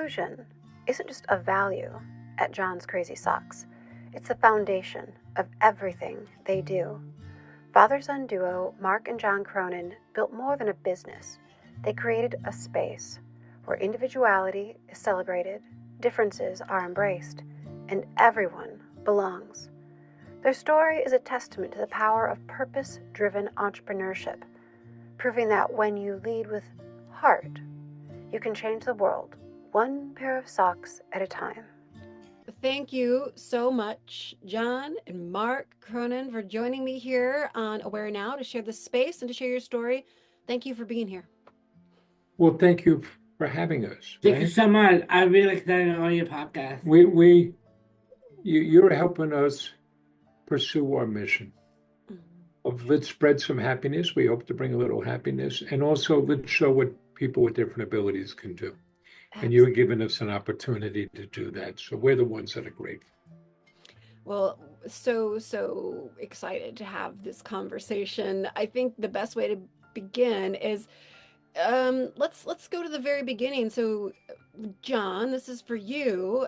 Inclusion isn't just a value at John's Crazy Socks, it's the foundation of everything they do. Father-son duo Mark and John Cronin built more than a business. They created a space where individuality is celebrated, differences are embraced, and everyone belongs. Their story is a testament to the power of purpose-driven entrepreneurship, proving that when you lead with heart, you can change the world one pair of socks at a time. Thank you so much, John and Mark Cronin, for joining me here on AwareNow to share the space and to share your story. Thank you for being here. Well, thank you for having us. Thank you so much. I'm really excited on your podcast. You're helping us pursue our mission of let's spread some happiness. We hope to bring a little happiness, and also let's show what people with different abilities can do. And you're giving us an opportunity to do that. So we're the ones that are grateful. Well, so excited to have this conversation. I think the best way to begin is let's go to the very beginning. So John, this is for you.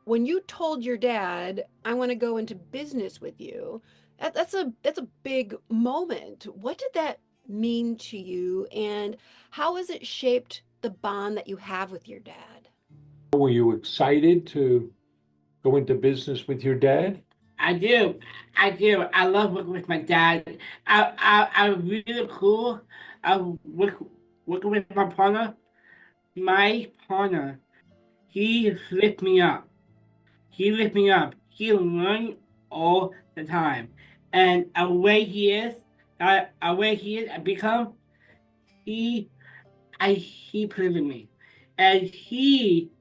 When you told your dad, I want to go into business with you, that's a big moment. What did that mean to you, and how has it shaped the bond that you have with your dad? Were you excited to go into business with your dad? I do. I love working with my dad. I'm really cool. Working with my partner. My partner, he lift me up. He learned all the time. And away he is, I become, he, he played with me. And he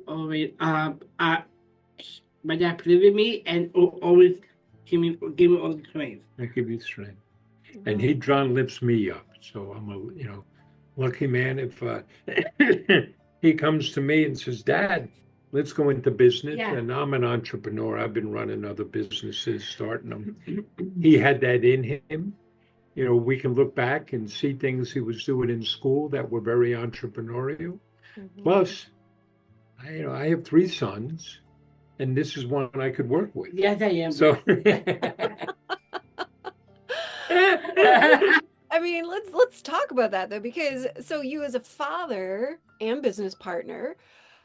always, my dad played with me and always give me all the strength. I give you strength. And John lifts me up. So I'm a, lucky man if he comes to me and says, Dad, let's go into business. Yeah. And I'm an entrepreneur. I've been running other businesses, starting them. He had that in him. We can look back and see things he was doing in school that were very entrepreneurial. Plus, I have 3 sons, and this is one I could work with. Yes, I am. So I mean, let's talk about that though, because so you as a father and business partner,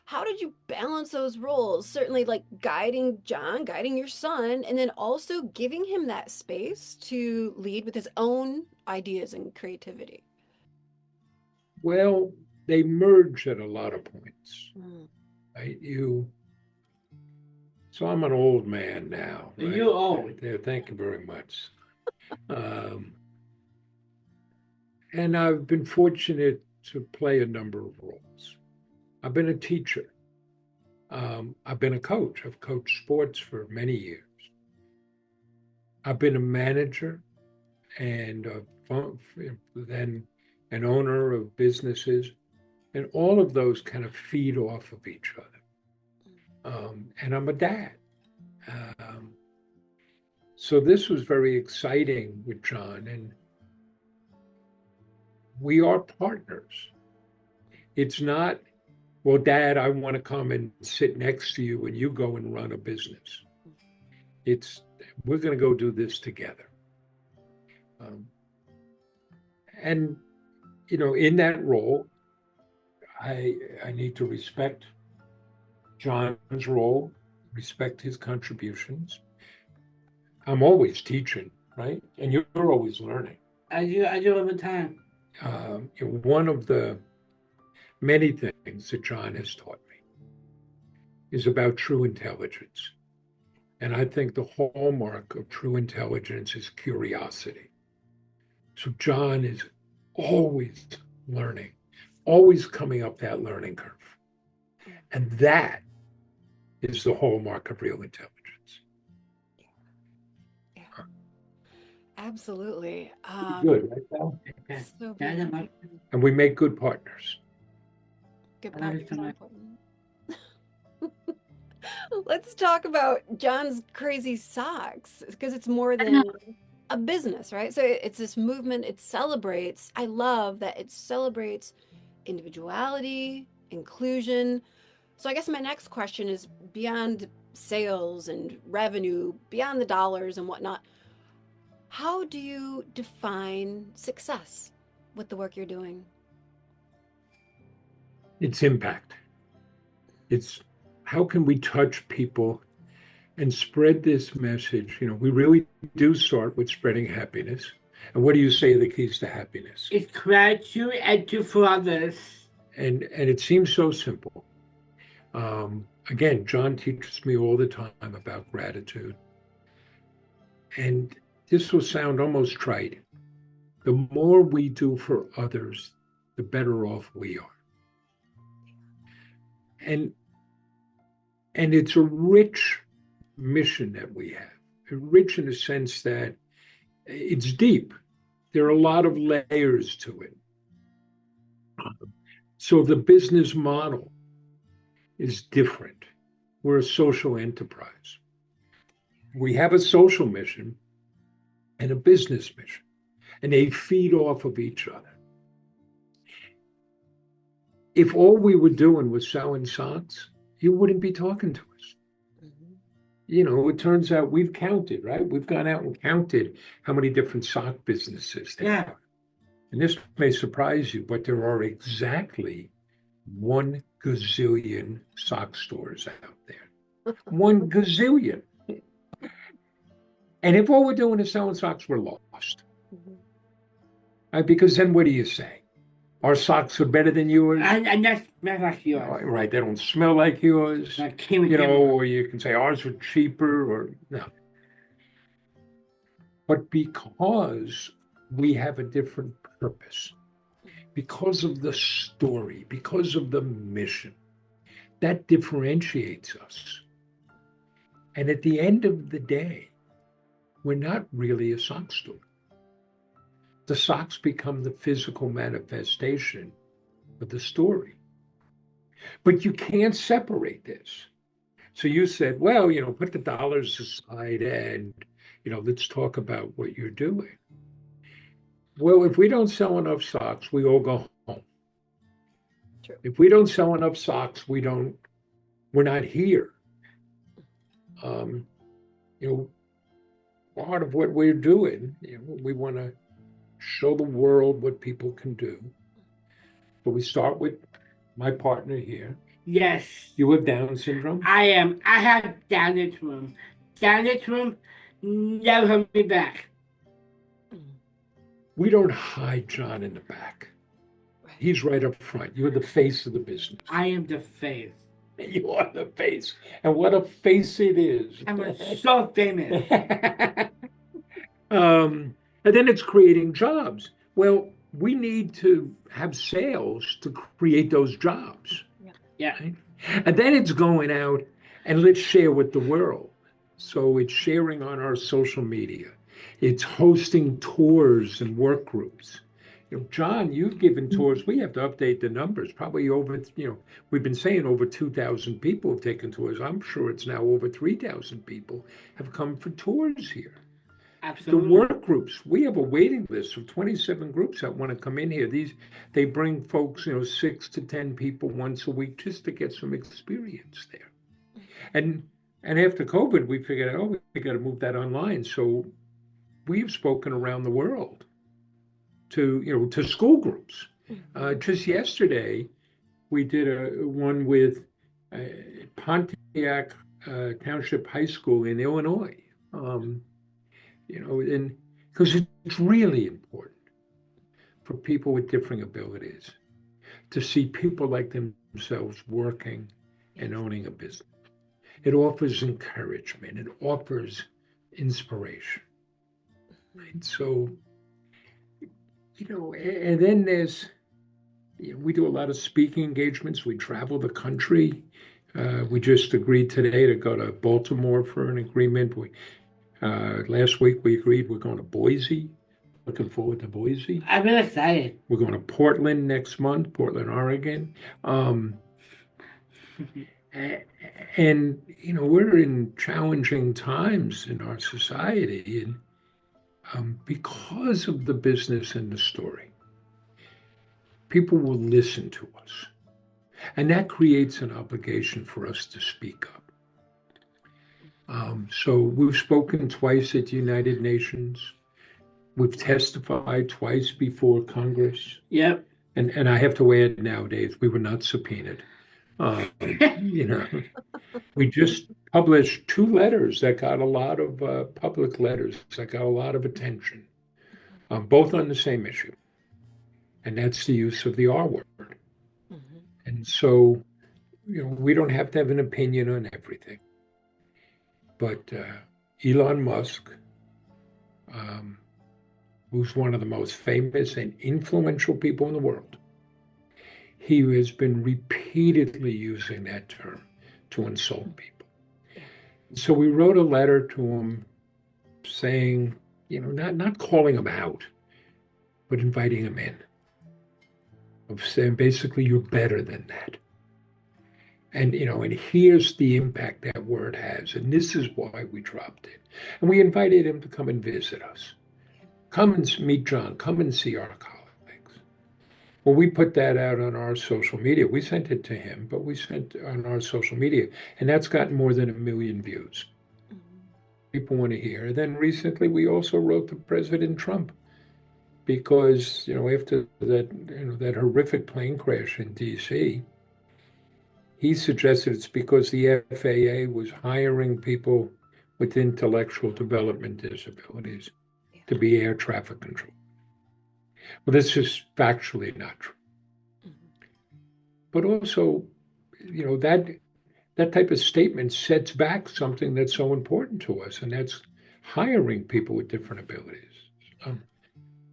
how did you balance those roles? Certainly like guiding John, guiding your son, and then also giving him that space to lead with his own ideas and creativity. well, they merge at a lot of points, right? So I'm an old man now. Right? You're old. Yeah, thank you very much. And I've been fortunate to play a number of roles. I've been a teacher. I've been a coach. I've coached sports for many years. I've been a manager and then an owner of businesses. And all of those kind of feed off of each other. And I'm a dad. So this was very exciting with John. And we are partners. It's not, well, Dad, I want to come and sit next to you and you go and run a business. It's, we're going to go do this together. And, in that role, I need to respect John's role, respect his contributions. I'm always teaching, right? And you're always learning. I do all the time. One of the many things that John has taught me is about true intelligence. And I think the hallmark of true intelligence is curiosity. So John is always learning, always coming up that learning curve. And that is the hallmark of real intelligence. Yeah. Absolutely. Good, right, Val? So And we make good partners. good partners are important. Let's talk about John's Crazy Socks, because it's more than a business, right? So it's this movement, it celebrates, I love that it celebrates individuality, inclusion. So I guess my next question is beyond sales and revenue, beyond the dollars and whatnot, how do you define success with the work you're doing? It's impact. It's how can we touch people and spread this message? We really do start with spreading happiness. And what do you say are the keys to happiness? It's gratitude and do for others. And it seems so simple. Again, John teaches me all the time about gratitude. And this will sound almost trite. The more we do for others, the better off we are. And it's a rich mission that we have. Rich in the sense that it's deep. There are a lot of layers to it. So the business model is different. We're a social enterprise. We have a social mission and a business mission, and they feed off of each other. If all we were doing was selling socks, you wouldn't be talking to us. It turns out we've counted, right? We've gone out and counted how many different sock businesses there are. And this may surprise you, but there are exactly 1 gazillion sock stores out there. 1 gazillion. And if all we're doing is selling socks, we're lost. Right? Because then what do you say? Our socks are better than yours? And that's not like yours. Right, they don't smell like yours. Or you can say ours are cheaper, or no. But because we have a different purpose, because of the story, because of the mission, that differentiates us. And at the end of the day, we're not really a sock store. The socks become the physical manifestation of the story. But you can't separate this. So you said, well, put the dollars aside and, let's talk about what you're doing. Well, if we don't sell enough socks, we all go home. True. If we don't sell enough socks, we're not here. Part of what we're doing, we want to show the world what people can do. But we start with my partner here. Yes. You have Down syndrome? I have Down syndrome. Down syndrome never held me back. We don't hide John in the back. He's right up front. You're the face of the business. I am the face. You are the face. And what a face it is. I'm so famous. And then it's creating jobs. Well, we need to have sales to create those jobs. Yeah. Right? And then it's going out and let's share with the world. So it's sharing on our social media. It's hosting tours and work groups. John, you've given tours. We have to update the numbers. Probably over, we've been saying over 2,000 people have taken tours. I'm sure it's now over 3,000 people have come for tours here. Absolutely. The work groups, we have a waiting list of 27 groups that want to come in here. They bring folks, 6 to 10 people once a week just to get some experience there. And after COVID, we figured out, we got to move that online. So we've spoken around the world to school groups. Just yesterday, we did one with Pontiac Township High School in Illinois. And because it's really important for people with differing abilities to see people like themselves working and owning a business. It offers encouragement. It offers inspiration. Right? So, and then there's, we do a lot of speaking engagements. We travel the country. We just agreed today to go to Baltimore for an agreement. Last week we agreed we're going to Boise. Looking forward to Boise. I'm really excited. We're going to Portland next month, Portland, Oregon. And we're in challenging times in our society, and because of the business and the story, people will listen to us. And that creates an obligation for us to speak up. So we've spoken twice at the United Nations. We've testified twice before Congress. Yep. And I have to add nowadays, we were not subpoenaed. You know, we just published 2 letters that got a lot of public letters that got a lot of attention, both on the same issue. And that's the use of the R word. Mhm. And so, we don't have to have an opinion on everything. But Elon Musk, who's one of the most famous and influential people in the world, he has been repeatedly using that term to insult people. So we wrote a letter to him saying, not calling him out, but inviting him in, of saying basically, you're better than that. And here's the impact that word has. And this is why we dropped it. And we invited him to come and visit us. Come and meet John. Come and see our colleagues. Well, we put that out on our social media. We sent it to him, but we sent it on our social media. And that's gotten more than 1 million views. People want to hear. Then recently, we also wrote to President Trump because, after that horrific plane crash in D.C., he suggested it's because the FAA was hiring people with intellectual development disabilities to be air traffic control. Well, this is factually not true. But also, that type of statement sets back something that's so important to us, and that's hiring people with different abilities.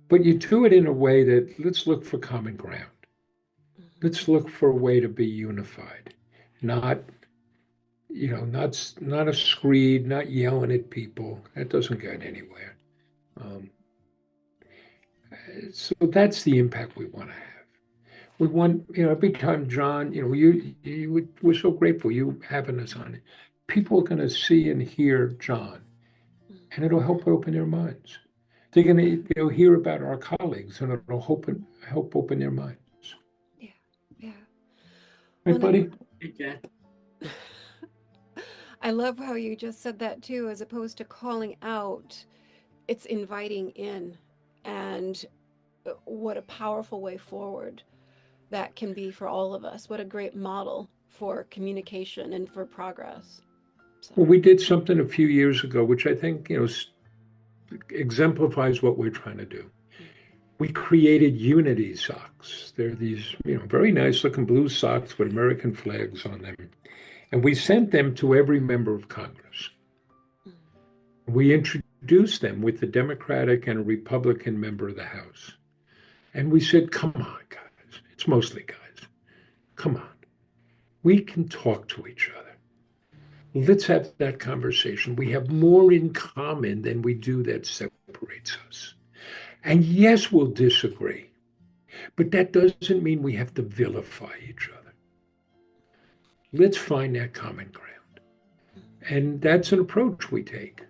But you do it in a way that let's look for common ground. Let's look for a way to be unified, not a screed, not yelling at people. That doesn't get anywhere. So that's the impact we want to have. We want, every time, John, we're so grateful you having us on it. People are going to see and hear John, and it'll help open their minds. They're going to hear about our colleagues, and it'll help open their minds. Yeah, yeah. Right, buddy? Yeah. I love how you just said that too, as opposed to calling out, it's inviting in. And what a powerful way forward that can be for all of us. What a great model for communication and for progress. So. Well, we did something a few years ago, which I think, exemplifies what we're trying to do. We created unity socks. They're these, very nice looking blue socks with American flags on them. And we sent them to every member of Congress. We introduced them with the Democratic and Republican member of the House. And we said, come on, guys. It's mostly guys. Come on. We can talk to each other. Let's have that conversation. We have more in common than we do that separates us. And yes, we'll disagree, but that doesn't mean we have to vilify each other. Let's find that common ground. And that's an approach we take.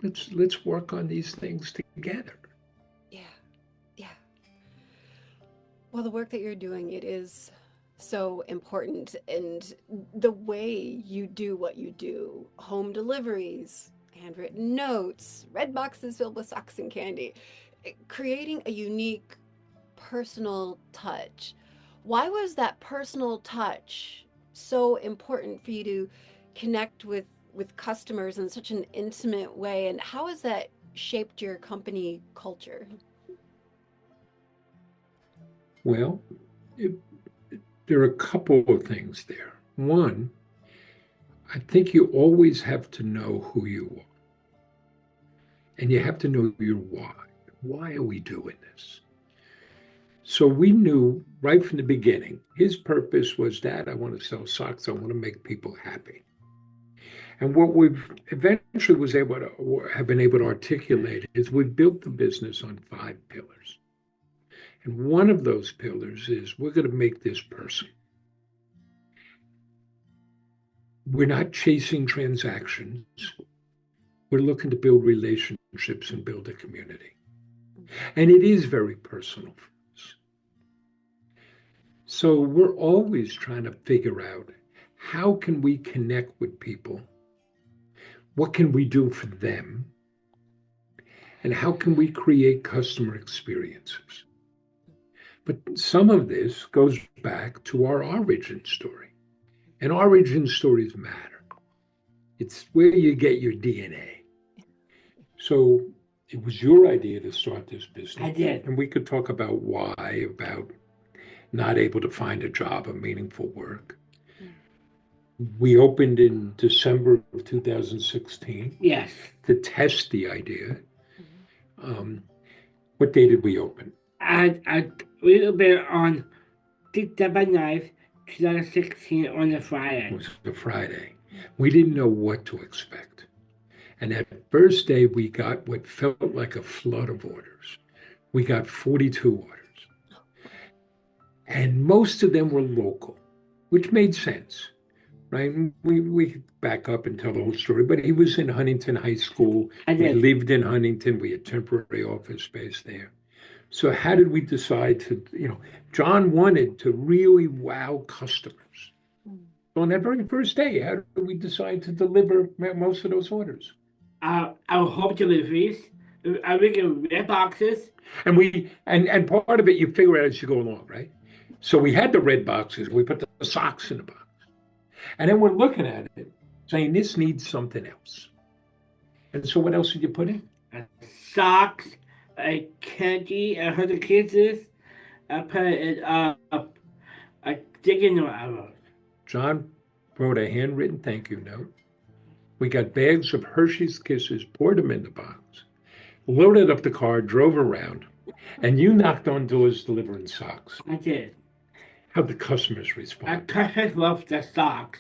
Let's work on these things together. Yeah, yeah. Well, the work that you're doing, it is so important. And the way you do what you do, home deliveries, handwritten notes, red boxes filled with socks and candy, creating a unique personal touch. Why was that personal touch so important for you to connect with customers in such an intimate way? And how has that shaped your company culture? Well, there are a couple of things there. One, I think you always have to know who you are. And you have to know your why. Why are we doing this? So we knew right from the beginning, his purpose was that I want to sell socks. I want to make people happy. And what we've eventually have been able to articulate is we've built the business on 5 pillars. And one of those pillars is we're going to make this personal. We're not chasing transactions. We're looking to build relationships and build a community. And it is very personal for us. So we're always trying to figure out how can we connect with people? What can we do for them? And how can we create customer experiences? But some of this goes back to our origin story. And origin stories matter. It's where you get your DNA. So it was your idea to start this business. I did. And we could talk about why, about not able to find a job or meaningful work. We opened in December of 2016 Yes. to test the idea. What day did we open? We opened on December 9th, 2016 on a It Friday. was a Friday. We didn't know what to expect. And that first day, we got what felt like a flood of orders. We got 42 orders. And most of them were local, which made sense, right? We back up and tell the whole story, but he was in Huntington High School. I We did. lived in Huntington. We had temporary office space there. So how did we decide to, John wanted to really wow customers. So on that very first day, how did we decide to deliver most of those orders? Our home deliveries. We get red boxes. And and part of it you figure out as you go along, right? So we had the red boxes, we put the socks in the box. And then we're looking at it, saying this needs something else. And so what else did you put in? Socks, a candy, 100 kisses. I put it a chicken arrow. John wrote a handwritten thank you note. We got bags of Hershey's Kisses, poured them in the box, loaded up the car, drove around, and you knocked on doors delivering socks. I did. How'd the customers A respond? customer loved the socks.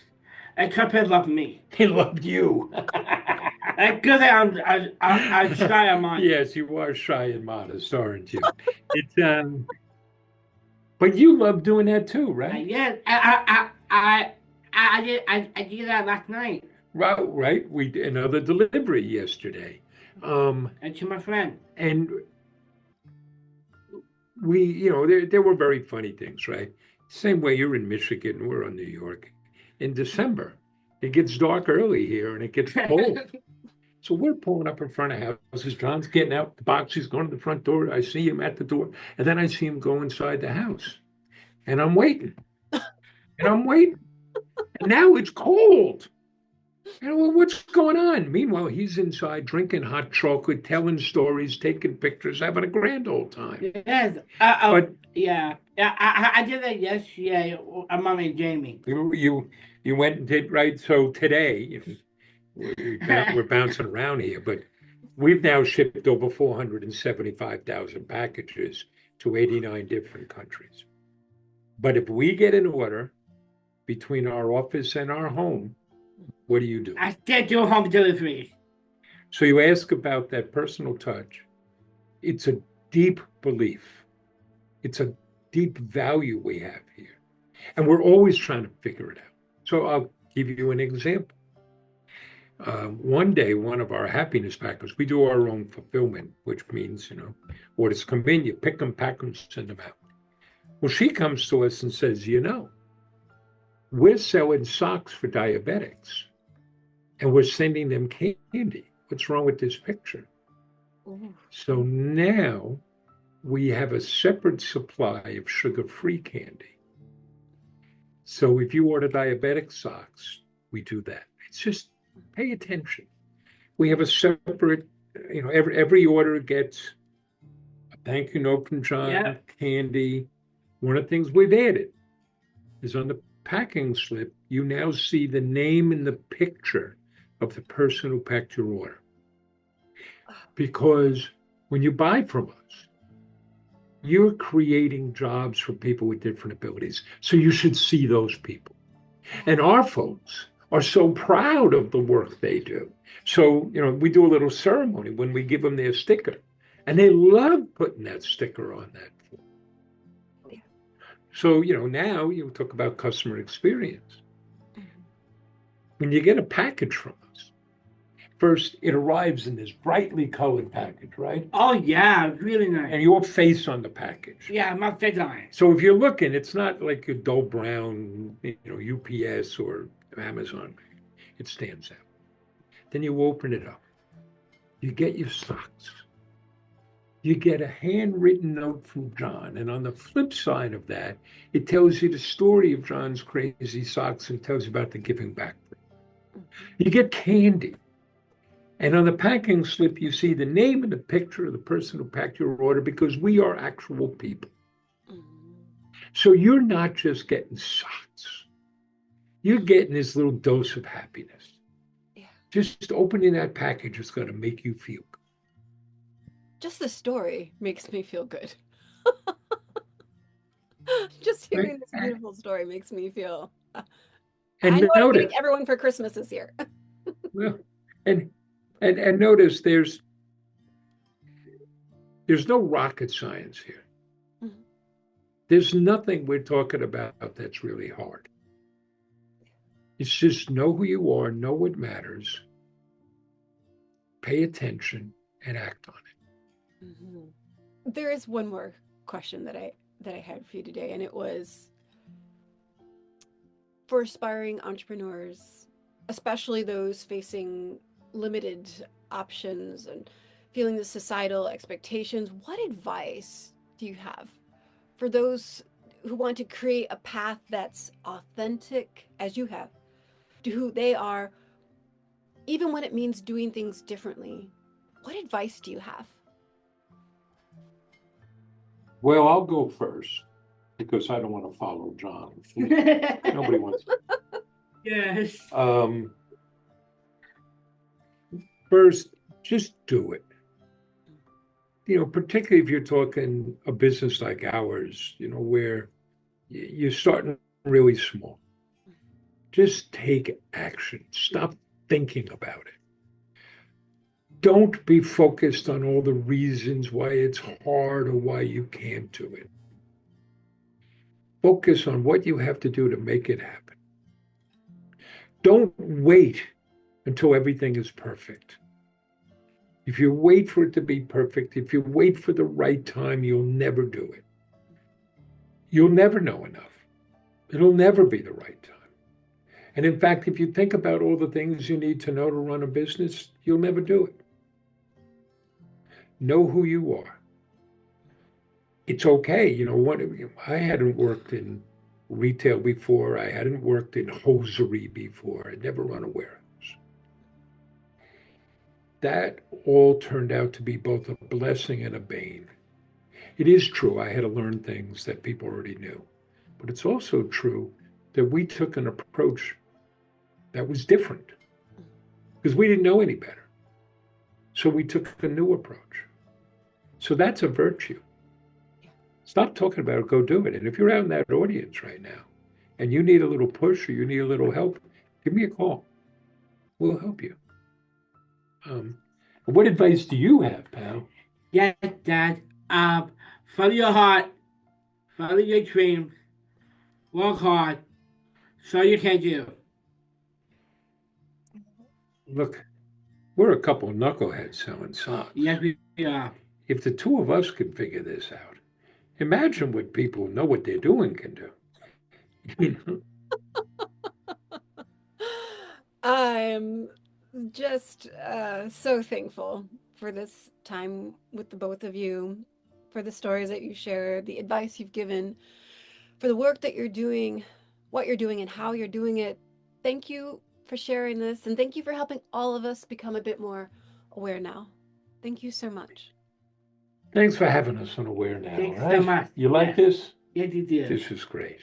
A customer loved me. He loved you. Because I'm shy of mine. Yes, you are shy and modest, aren't you? It's but you love doing that too, right? Yes, I did that last night. Right. We did another delivery yesterday. And to my friend. And we, there were very funny things, right? Same way you're in Michigan, we're in New York. In December, it gets dark early here and it gets cold. So we're pulling up in front of houses. John's getting out the box. He's going to the front door. I see him at the door. And then I see him go inside the house. And I'm waiting. And I'm waiting. And now it's cold. Well, what's going on? Meanwhile, he's inside drinking hot chocolate, telling stories, taking pictures, having a grand old time. Yes. But yeah. I did that yesterday. Mommy and Jamie. you went and did, right? So today, we're bouncing around here, but we've now shipped over 475,000 packages to 89 different countries. But if we get an order between our office and our home, what do you do? I still do home delivery. So you ask about that personal touch. It's a deep belief. It's a deep value we have here. And we're always trying to figure it out. So I'll give you an example. One day, one of our happiness packers, we do our own fulfillment, which means, orders come in, you pick them, pack them, send them out. Well, she comes to us and says, we're selling socks for diabetics and we're sending them candy. What's wrong with this picture? Ooh. So now we have a separate supply of sugar-free candy. So if you order diabetic socks, we do that. It's just pay attention. We have a separate, every order gets a thank you note from John, candy. One of the things we've added is on the packing slip, you now see the name and the picture of the person who packed your order. Because when you buy from us, you're creating jobs for people with different abilities. So you should see those people. And our folks are so proud of the work they do. So, we do a little ceremony when we give them their sticker. And they love putting that sticker on that form. So, now you talk about customer experience. When you get a package from us, first, it arrives in this brightly colored package, right? Oh yeah, really nice. And your face on the package. Yeah, my face on it. So if you're looking, it's not like a dull brown, UPS or Amazon. It stands out. Then you open it up. You get your socks. You get a handwritten note from John. And on the flip side of that, it tells you the story of John's crazy socks and tells you about the giving back. You get candy. And on the packing slip, you see the name and the picture of the person who packed your order, because we are actual people. So you're not just getting socks. You're getting this little dose of happiness. Yeah. Just opening that package is going to make you feel good. Just the story makes me feel good. Just hearing this beautiful story makes me feel. I And know what I'm notice, getting everyone for Christmas this year. well, and notice there's no rocket science here. Mhm. There's nothing we're talking about that's really hard. It's just know who you are, know what matters, pay attention, and act on it. Mhm. There is one more question that I had for you today, and it was for aspiring entrepreneurs, especially those facing limited options and feeling the societal expectations. What advice do you have for those who want to create a path that's authentic, as you have, to who they are, even when it means doing things differently? What advice do you have? Well, I'll go first because I don't want to follow John. Nobody wants to. Yes. First, just do it. Particularly if you're talking a business like ours, where you're starting really small. Just take action. Stop thinking about it. Don't be focused on all the reasons why it's hard or why you can't do it. Focus on what you have to do to make it happen. Don't wait until everything is perfect. If you wait for it to be perfect, if you wait for the right time, you'll never do it. You'll never know enough. It'll never be the right time. And in fact, if you think about all the things you need to know to run a business, you'll never do it. Know who you are. It's okay. I hadn't worked in retail before. I hadn't worked in hosiery before. I'd never run a warehouse. That all turned out to be both a blessing and a bane. It is true I had to learn things that people already knew, but it's also true that we took an approach that was different because we didn't know any better. So we took a new approach. So that's a virtue. Stop talking about it, go do it. And if you're out in that audience right now and you need a little push or you need a little help, give me a call. We'll help you. What advice do you have, pal? Yes, Dad. Follow your heart, follow your dreams, work hard, so you can do. Look, we're a couple of knuckleheads selling socks. Yes, we are. If the two of us can figure this out, imagine what people who know what they're doing can do. I'm just so thankful for this time with the both of you, for the stories that you shared, the advice you've given, for the work that you're doing, what you're doing, and how you're doing it. Thank you for sharing this, and thank you for helping all of us become a bit more aware now. Thank you so much. Thanks for having us on AwareNow. Thanks right? so much. You like Yes. this? Yes, you do. This is great.